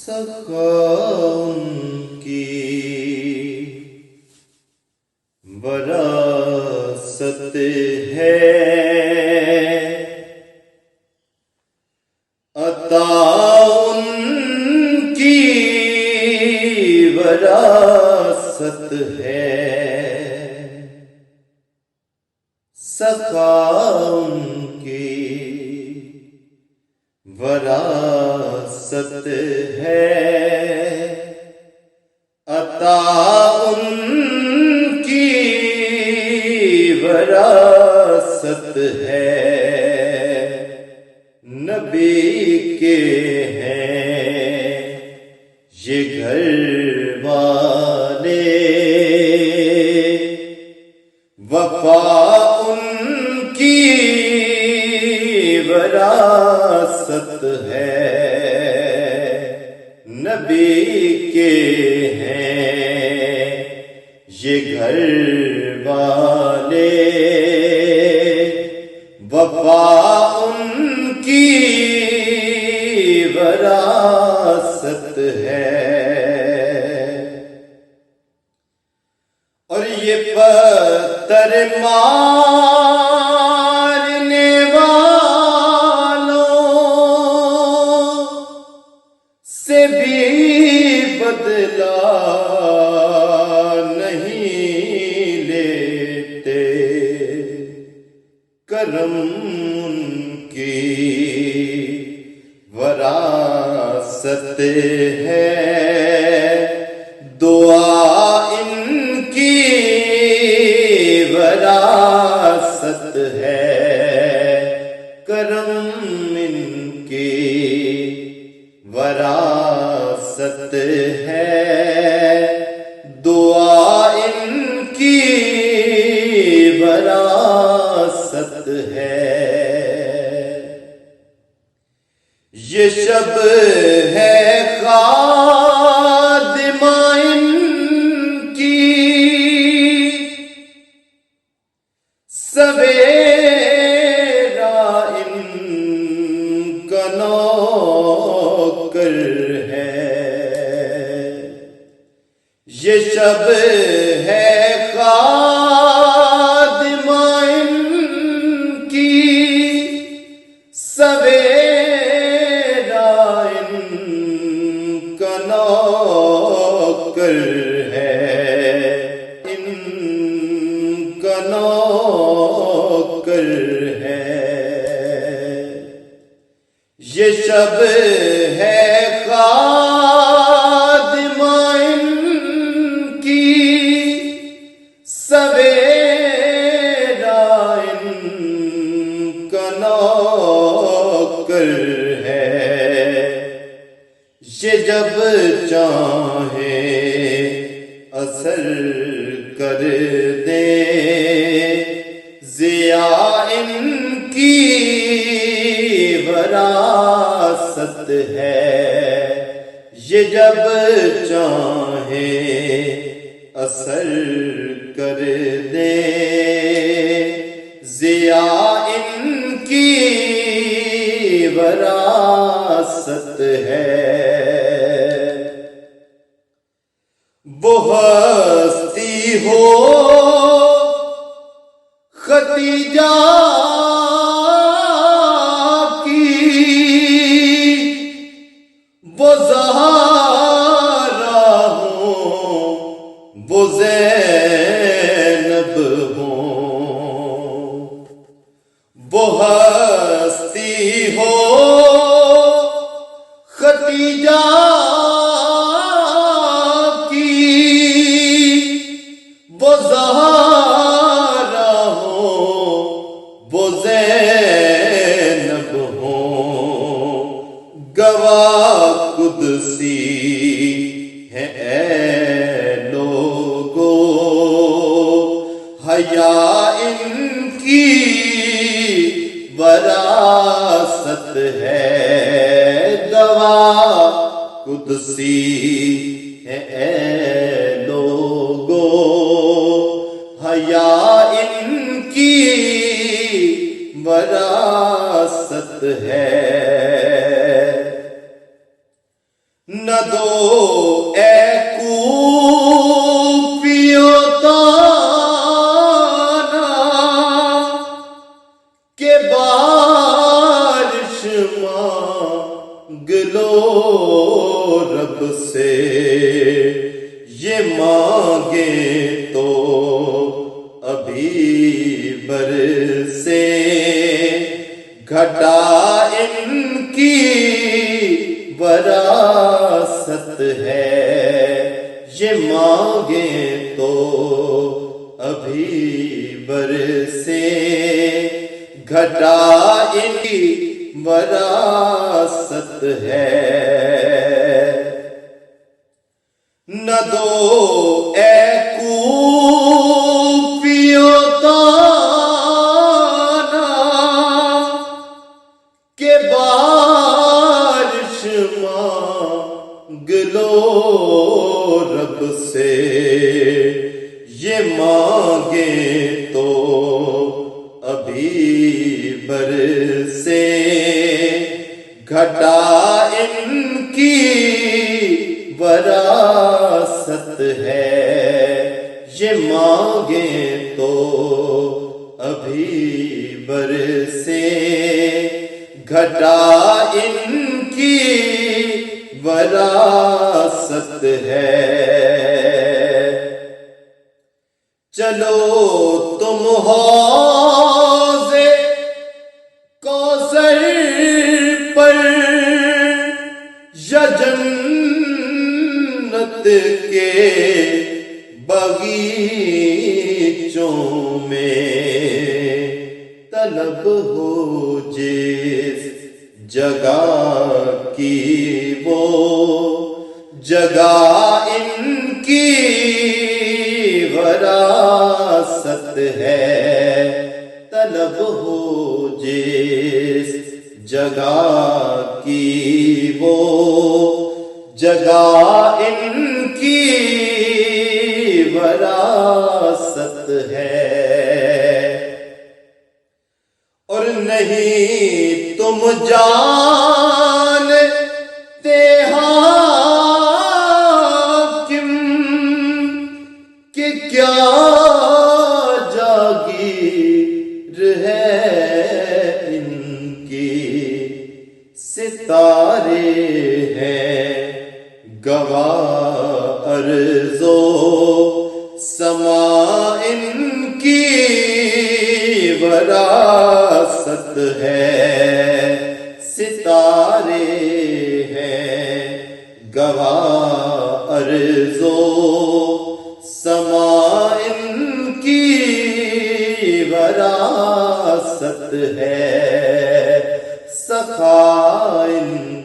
سخا ان کی وراثت ہے، عطا ان کی وراثت ہے، سخا ان کی وراثت ہے، عطا ان کی وراثت ہے، نبی کے ہیں یہ گھر والے، وفا ان کی وراثت ہے، نبی کے ہیں یہ گھر والے، وفا ان کی وراثت ہے۔ اور یہ پتھر مارنے والوں سے بھی بدلہ نہیں لیتے، کرم ان کی وراثت ہے، دعا ان کی وراثت ہے، کرم ان کی وراثت ہے، دعا ان کی وراثت ہے۔ یہ شب ہے خادمہ ان کی، سویرا ان کا نوکر ہے، یہ شب ہے خادمہ ان کی، سویرا ان کا نوکر ہے، ان کا نوکر ہے، یہ شب ہے خادمہ ان کی، سویرا ان کا نوکر ہے، یہ جب چاہیں اثر کر دے، ضیاء ان کی وراثت ہے، یہ جب چاہیں اثر کر دے، ضیاء ان کی وراثت ہے۔ وہ ہستی ہو ختیجہ کی، وہ زہرا ہوں، وہ زینب ہوں، وہ ہستی ہو ختیجہ کی، وہ زہرا ہوں، وہ زینب ہوں، گواہ قدسی ہے اے لوگو، حیا ان کی وراثت ہے، گواہ قدسی ہے اے لوگو، حیا ان کی وراثت ہے۔ نہ دو اے کوفیو تانا کہ بارش مانگ لو رب سے، یہ مانگیں تو ابھی برسے، گھٹا ان کی وراثت ہے، یہ مانگیں تو ابھی برسے، گھٹا ان کی وراثت ہے۔ نہ دو اے کوفیو تانا کہ بارش مانگ لو رب سے، یہ مانگیں تو ابھی برسے، گھٹا ان کی وراثت ہے، یہ مانگیں تو ابھی برسے، گھٹا ان کی وراثت ہے۔ چلو تم حوض کوثر پر یا جنت کے باغیچوں میں، طلب ہو جس جگہ کی وہ جگہ ان کی وراثت ہے، طلب ہو جس جگہ کی وہ جگہ ان کی وراثت ہے۔ اور نہیں تم جانتے حاکم کہ کیا جاگیر ہے ان کی، ستارے ہیں گواہ ارض و سما ان کی وراثت ہے، ستارے ہیں گواہ ارض و سما ان کی وراثت ہے، سخا